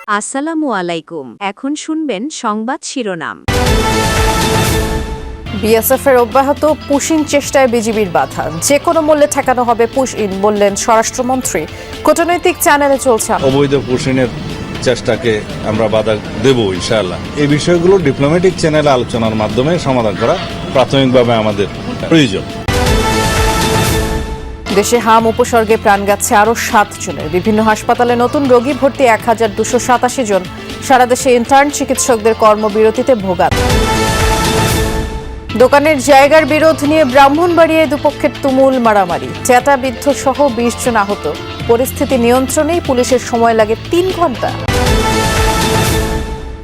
আসসালামু আলাইকুম। এখন শুনবেন সংবাদ শিরোনাম। বিএসএফের অব্যাহত পুশিং চেষ্টায় বিজিবির বাধা, যে কোনো মূল্যে ঠেকানো হবে পুশ ইন, বললেন স্বরাষ্ট্রমন্ত্রী। কূটনৈতিক চ্যানেলে চলছে অবৈধ পুশিংয়ের চেষ্টাকে আমরা বাধা দেব ইনশাআল্লাহ। এই বিষয়গুলো ডিপ্লোম্যাটিক চ্যানেলে আলোচনার মাধ্যমে সমাধান করা প্রাথমিকভাবে আমাদের প্রয়োজন। দেশে হাম উপসর্গে প্রাণ গেছে আরও 7 জনের। বিভিন্ন হাসপাতালে নতুন রোগী ভর্তি 1287 জন। সারা দেশে ইন্টার্ন চিকিৎসকদের কর্মবিরতিতে ভোগান। দোকানের জায়গার বিরোধ নিয়ে ব্রাহ্মণবাড়িয়ায় দুপক্ষের তুমুল মারামারি, চেটা বিদ্ধ সহ 20 জন আহত। পরিস্থিতি নিয়ন্ত্রণেই পুলিশের সময় লাগে 3 ঘন্টা।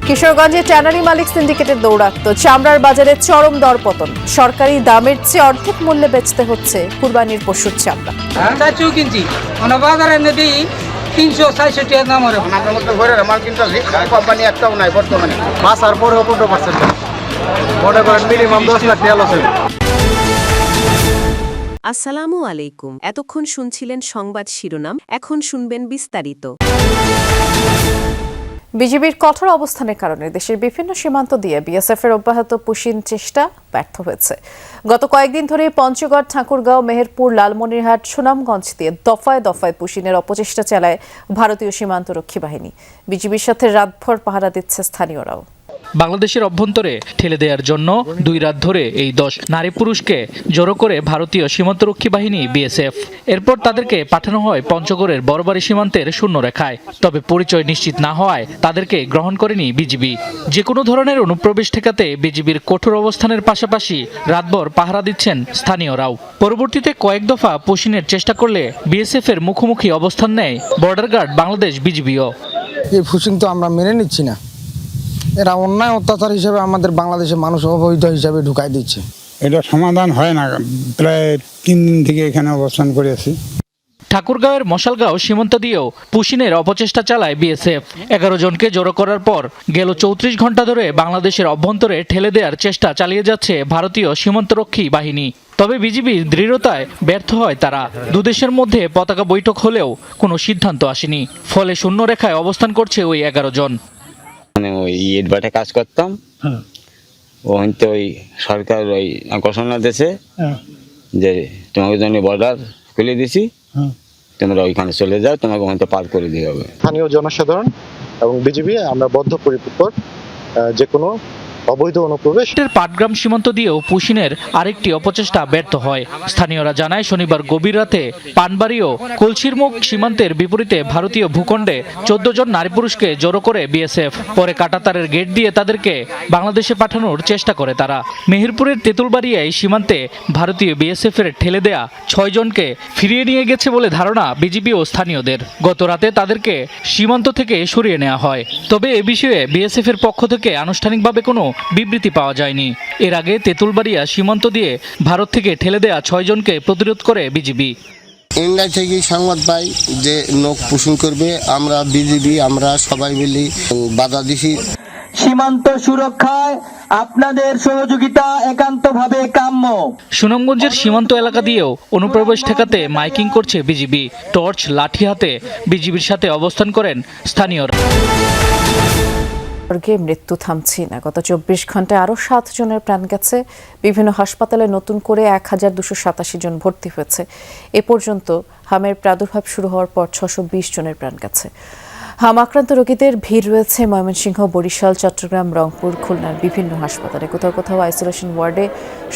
কিশোরগঞ্জে ট্যানারি মালিক সিন্ডিকেটের দৌরাত্ম্য, চামড়ার বাজারে চরম দরপতন। সরকারি দামের চেয়ে অর্ধেক মূল্যে বেচতে হচ্ছে কুরবানির পশুর চামড়া। 300-400 টাকা দাম আর আমার মধ্যে ঘরে মাল কিনতেছি, কোম্পানি একটাও নাই বর্তমানে। মাছ আর পরে 15% মনে করেন মিনিমাম 10 লাখ টাকা লস হবে। আসসালামু আলাইকুম। এতক্ষণ শুনছিলেন সংবাদ শিরোনাম, এখন শুনবেন বিস্তারিত। বিজিবির কঠোর অবস্থানের কারণে দেশের বিভিন্ন সীমান্ত দিয়ে বিএসএফের অব্যাহত পুশিং চেষ্টা ব্যর্থ হয়েছে। গত কয়েকদিন ধরে পঞ্চগড়, ঠাকুরগাঁও, মেহেরপুর, লালমনিরহাট, সুনামগঞ্জ দিয়ে দফায় দফায় পুশিংয়ের অপচেষ্টা চালায় ভারতীয় সীমান্তরক্ষী বাহিনী। বিজিবির সাথে রাতভর পাহারা দিচ্ছে স্থানীয়রাও। বাংলাদেশের অভ্যন্তরে ঠেলে দেওয়ার জন্য 2 রাত ধরে এই 10 নারী পুরুষকে জড়ো করে ভারতীয় সীমান্তরক্ষী বাহিনী বিএসএফ। এরপর তাদেরকে পাঠানো হয় পঞ্চগড়ের বড়বাড়ি সীমান্তের শূন্যরেখায়। তবে পরিচয় নিশ্চিত না হওয়ায় তাদেরকে গ্রহণ করেনি বিজিবি। যে কোনো ধরনের অনুপ্রবেশ ঠেকাতে বিজিবির কঠোর অবস্থানের পাশাপাশি রাতভর পাহারা দিচ্ছেন স্থানীয়রাও। পরবর্তীতে কয়েক দফা পুশিংয়ের চেষ্টা করলে বিএসএফ এর মুখোমুখি অবস্থান নেয় বর্ডার গার্ড বাংলাদেশ বিজিবিও। এই পুশিং তো আমরা মেনে নিচ্ছি না। এরা অন্যায় অত্যাচার হিসেবে আমাদের বাংলাদেশে মানুষ অবৈধ হিসাবে ঢুকাই দিচ্ছে। এটা সমাধান হয় না। প্রায় 3 দিন থেকে এখানে অবস্থান করে আছি। ঠাকুরগাঁওয়ের মশালগাঁও সীমান্ত দিয়েও পুশিংয়ের অপচেষ্টা চালায় বিএসএফ। 11 জনকে জড়ো করার পর গেল 34 ঘন্টা ধরে বাংলাদেশের অভ্যন্তরে ঠেলে দেওয়ার চেষ্টা চালিয়ে যাচ্ছে ভারতীয় সীমান্তরক্ষী বাহিনী। তবে বিজিবির দৃঢ়তায় ব্যর্থ হয় তারা। দুদেশের মধ্যে পতাকা বৈঠক হলেও কোনো সিদ্ধান্ত আসেনি। ফলে শূন্যরেখায় অবস্থান করছে ওই 11 জন। মানে ওই ইটভাটায় কাজ করতাম, ওখানে ওই সরকার ওই ঘোষণা দিয়েছে যে তোমাকে জন্য বর্ডার খুলে দিছি, তোমরা ওইখানে চলে যাও, তোমাকে ওখানে পার করে দিয়ে হবে। স্থানীয় জনসাধারণ এবং বিজিবি আমরা বদ্ধপরিকর যে কোনো অবৈধ অনুপ্রবেশ। পাটগ্রাম সীমান্ত দিয়েও পুশিংয়ের আরেকটি অপচেষ্টা ব্যর্থ হয়। স্থানীয়রা জানায় শনিবার গভীর রাতে পানবাড়ি ও কলসিরমুখ সীমান্তের বিপরীতে ভারতীয় ভূখণ্ডে 14 জন নারী পুরুষকে জড়ো করে বিএসএফ। পরে কাঁটাতারের গেট দিয়ে তাদেরকে বাংলাদেশে পাঠানোর চেষ্টা করে তারা। মেহেরপুরের তেঁতুলবাড়িয়ায় সীমান্তে ভারতীয় বিএসএফ এর ঠেলে দেয়া 6 জনকে ফিরিয়ে নিয়ে গেছে বলে ধারণা বিজিবি ও স্থানীয়দের। গত রাতে তাদেরকে সীমান্ত থেকে সরিয়ে নেওয়া হয়। তবে এ বিষয়ে বিএসএফ এর পক্ষ থেকে আনুষ্ঠানিকভাবে কোনো বিবৃতি পাওয়া যায়নি। এর আগে তেঁতুলবাড়িয়া সীমান্ত দিয়ে ভারত থেকে ঠেলে দেয়া 6 জনকে প্রতিরোধ করে বিজিবি। ইন্ডিয়া থেকে সংবাদ পাই যে লোক পুশিং করবে, আমরা বিজিবি আমরা সবাই মিলে বাধা দিছি। সীমান্ত সুরক্ষায় আপনাদের সহযোগিতা একান্তভাবে কাম্য। সুনামগঞ্জের সীমান্ত এলাকা দিয়েও অনুপ্রবেশ ঠেকাতে মাইকিং করছে বিজিবি। টর্চ, লাঠি হাতে বিজিবির সাথে অবস্থান করেন স্থানীয়রা। মৃত্যু থামছি না। গত 24 ঘন্টায় আরও 7 জনের প্রাণ গেছে। বিভিন্ন হাসপাতালে নতুন করে 1287 জন ভর্তি হয়েছে। এ পর্যন্ত হামের প্রাদুর্ভাব শুরু হওয়ার পর 620 জনের প্রাণ গেছে। হাম আক্রান্ত রোগীদের ভিড় রয়েছে ময়মনসিংহ, বরিশাল, চট্টগ্রাম, রংপুর, খুলনার বিভিন্ন হাসপাতালে। কোথাও কোথাও আইসোলেশন ওয়ার্ডে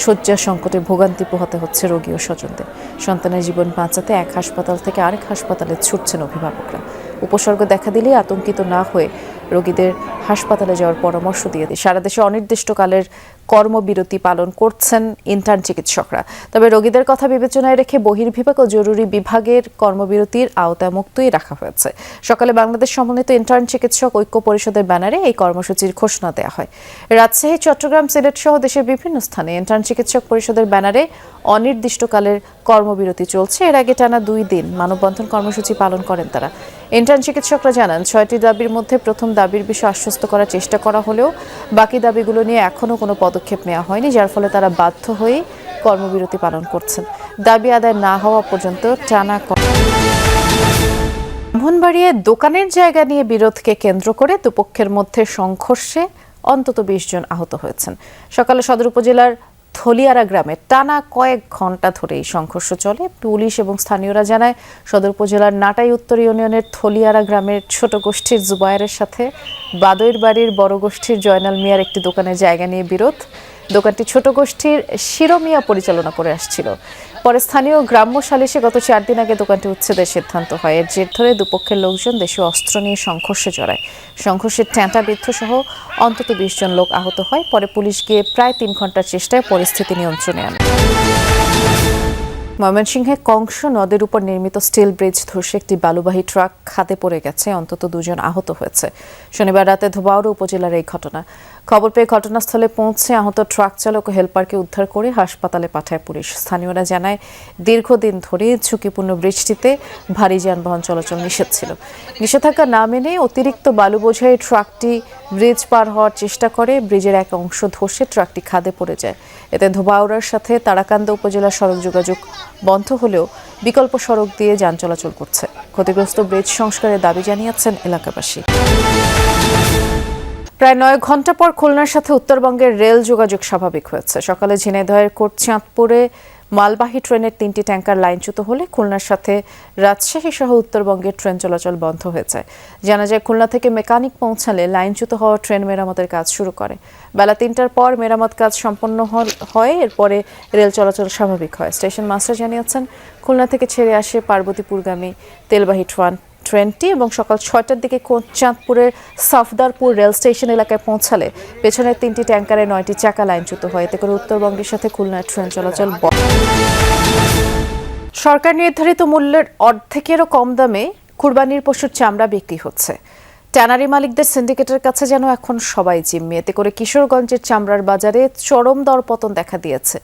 শয্যা সংকটে ভোগান্তি পোহাতে হচ্ছে রোগী ও স্বজনদের। সন্তানের জীবন বাঁচাতে এক হাসপাতাল থেকে আরেক হাসপাতালে ছুটছেন অভিভাবকরা। উপসর্গ দেখা দিলেই আতঙ্কিত না হয়ে রোগীদের হাসপাতালে যাওয়ার পরামর্শ দিয়ে সারা দেশে অনির্দিষ্টকালের কর্মবিরতি পালন করছেন ইন্টার্ন চিকিৎসকরা। তবে রোগীদের কথা বিবেচনায় রেখে বহির্বিভাগ ও জরুরি বিভাগের কর্মবিরতির আওতায় মুক্তই রাখা হয়েছে। সকালে বাংলাদেশ সমন্বিত ইন্টার্ন চিকিৎসক ঐক্য পরিষদের ব্যানারে এই কর্মসূচির ঘোষণা দেওয়া হয়। রাজশাহী, চট্টগ্রাম, সিলেট সহ দেশের বিভিন্ন স্থানে ইন্টার্ন চিকিৎসক পরিষদের ব্যানারে অনির্দিষ্টকালের কর্মবিরতি চলছে। এর আগে টানা 2 দিন মানববন্ধন কর্মসূচি পালন করেন তারা। ইন্টার্ন চিকিৎসকরা জানান 6টি দাবির মধ্যে প্রথম দাবির বিষয়ে আশ্বস্ত করার চেষ্টা করা হলেও বাকি দাবিগুলো নিয়ে এখনও কোনো পদক্ষেপ নেওয়া হয়নি, যার ফলে তারা বাধ্য হয়ে কর্মবিরতি পালন করছেন। দাবি আদায় না হওয়া পর্যন্ত টানা ব্রাহ্মণবাড়িয়ায় দোকানের জায়গা নিয়ে বিরোধকে কেন্দ্র করে দুপক্ষের মধ্যে সংঘর্ষে অন্তত ২০ জন আহত হয়েছেন। সকালে সদর উপজেলার থলিয়ারা গ্রামে টানা কয়েক ঘন্টা ধরে এই সংঘর্ষ চলে। পুলিশ এবং স্থানীয়রা জানায়, সদর উপজেলার নাটাই উত্তর ইউনিয়নের থলিয়ারা গ্রামের ছোট গোষ্ঠীর জুবায়েরের সাথে বাদইর বাড়ির বড় গোষ্ঠীর জয়নাল মিয়ার একটি দোকানের জায়গা নিয়ে বিরোধ। দোকানটি ছোট গোষ্ঠীর শিরো মিয়া পরিচালনা করে আসছিল। পরে স্থানীয় গ্রাম্য সালিশে গত 4 দিন আগে দোকানটি উচ্ছেদের সিদ্ধান্ত হয়। এর জের ধরে দুপক্ষের লোকজন দেশীয় অস্ত্র নিয়ে সংঘর্ষে জড়ায়। সংঘর্ষে ট্যাঁটাবিদ্ধ সহ অন্তত 20 জন লোক আহত হয়। পরে পুলিশ গিয়ে প্রায় 3 ঘন্টার চেষ্টায় পরিস্থিতি নিয়ন্ত্রণে আনে। ময়মনসিংহে কংস নদের উপর নির্মিত স্টিল ব্রিজ ধসে একটি বালুবাহী ট্রাক খাদে পড়ে গেছে, অন্তত 2 জন আহত হয়েছে। শনিবার রাতে ধোবাউড়া উপজেলার এই ঘটনা। খবর পেয়ে ঘটনাস্থলে পৌঁছে আহত ট্রাক চালক ও হেলপারকে উদ্ধার করে হাসপাতালে পাঠায় পুলিশ। স্থানীয়রা জানায়, দীর্ঘদিন ধরে ঝুঁকিপূর্ণ ব্রিজটিতে ভারী যানবাহন চলাচল নিষেধ ছিল। নিষেধাজ্ঞা না মেনে অতিরিক্ত বালু বোঝাই ট্রাকটি ব্রিজ পার হওয়ার চেষ্টা করে। ব্রিজের এক অংশ ধসে ট্রাকটি খাদে পড়ে যায়। এতে ধোবাউড়ার সাথে তারাকান্দা উপজেলার সড়ক যোগাযোগ বন্ধ হলেও বিকল্প সড়ক দিয়ে যান চলাচল করছে। ক্ষতিগ্রস্ত ব্রিজ সংস্কারের দাবি জানিয়েছেন এলাকাবাসী। প্রায় 9 ঘন্টা পর খুলনার সাথে উত্তরবঙ্গের রেল যোগাযোগ স্বাভাবিক হয়েছে। সকালে ঝিনাইদহের কোটচাঁদপুরে মালবাহী ট্রেনের 3টি ট্যাঙ্কার লাইনচ্যুত হলে খুলনার সাথে রাজশাহী সহ উত্তরবঙ্গের ট্রেন চলাচল বন্ধ হয়ে যায়। জানা যায়, খুলনা থেকে মেকানিক পৌঁছালে লাইনচ্যুত হওয়া ট্রেন মেরামতের কাজ শুরু করে। বেলা 3টার পর মেরামত কাজ সম্পন্ন হয়। এরপরে রেল চলাচল স্বাভাবিক হয়। স্টেশন মাস্টার জানিয়েছেন, খুলনা থেকে ছেড়ে আসে পার্বতীপুরগামী তেলবাহী ট্রেনটি এবং সকাল 6টার দিকে চাঁদপুরের সফদারপুর রেল স্টেশন এলাকায় পৌঁছালে পেছনের 3টি ট্যাঙ্কারে 9টি চাকা লাইনচ্যুত হয়। এতে করে উত্তরবঙ্গের সাথে খুলনার ট্রেন চলাচল বন্ধ। সরকার নির্ধারিত মূল্যের অর্ধেকেরও কম দামে কুরবানির পশুর চামড়া বিক্রি হচ্ছে। ট্যানারি মালিকদের সিন্ডিকেটের কাছে যেন এখন সবাই জিম্মি। এতে করে কিশোরগঞ্জের চামড়ার বাজারে চরম দরপতন দেখা দিয়েছে।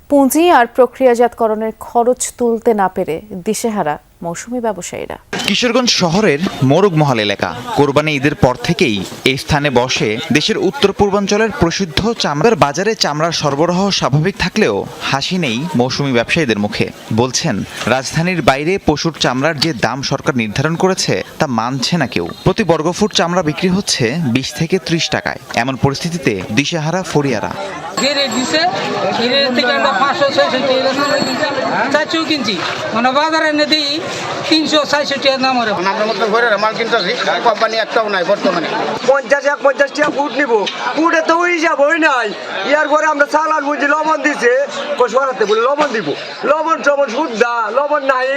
পুঁজি আর প্রক্রিয়াজাতকরণের খরচ তুলতে না পেরে দিশেহারা মৌসুমী ব্যবসায়ীরা। কিশোরগঞ্জ শহরের মোরগমহল এলাকা। কোরবানি ঈদের পর থেকেই এই স্থানে বসে দেশের উত্তর পূর্বাঞ্চলের প্রসিদ্ধ চামড়ার বাজারে চামড়ার সরবরাহ স্বাভাবিক থাকলেও হাসি নেই মৌসুমী ব্যবসায়ীদের মুখে। বলছেন, রাজধানীর বাইরে পশুর চামড়ার যে দাম সরকার নির্ধারণ করেছে তা মানছে না কেউ। প্রতি বর্গফুট চামড়া বিক্রি হচ্ছে 20 থেকে 30 টাকায়। এমন পরিস্থিতিতে দিশেহারা ফরিয়ারা। বাজারে এনে দিই 300-400 টাকা দাম। আমরা মতো ঘরে মাল কিনতেছি, কোম্পানি একটাও নাই বর্তমানে। 50 টাকা ফুট নিব, ফুটে তো হিসাব হই নাই। ইয়ার পরে আমরা চালান বুঝি লবণ দিছে, সরাতে বলে লবণ দিব, লবণ শুদ্ধা লবণ নাই।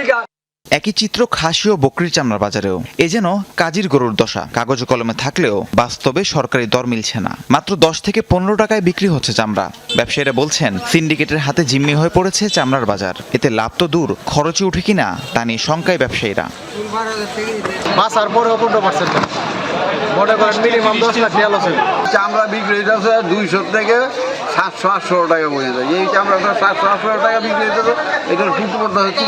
একই চিত্র খাসি ও বকরির চামড়ার বাজারেও। এ যেন কাজির গরুর দশা। কাগজে কলমে থাকলেও বাস্তবে সরকারি দর মিলছে না। মাত্র 10 থেকে 15 টাকায় বিক্রি হচ্ছে চামড়া। ব্যবসায়ীরা বলছেন, সিন্ডিকেটের হাতে জিম্মি হয়ে পড়েছে চামড়ার বাজার। এতে লাভ তো দূর, খরচে উঠে কিনা তা নিয়ে শঙ্কায় ব্যবসায়ীরা। বাসার পরেও 15% মনে করেন মিনিমাম 10 লাখ টাকা লস হবে। চামড়া বিক্রি হইতেছে 200 থেকে 700-800 টাকা পড়ে যায়। এই চামড়াটা 700-800 টাকা বিক্রি হইতেছে, এটার ফুট পড়তে হচ্ছে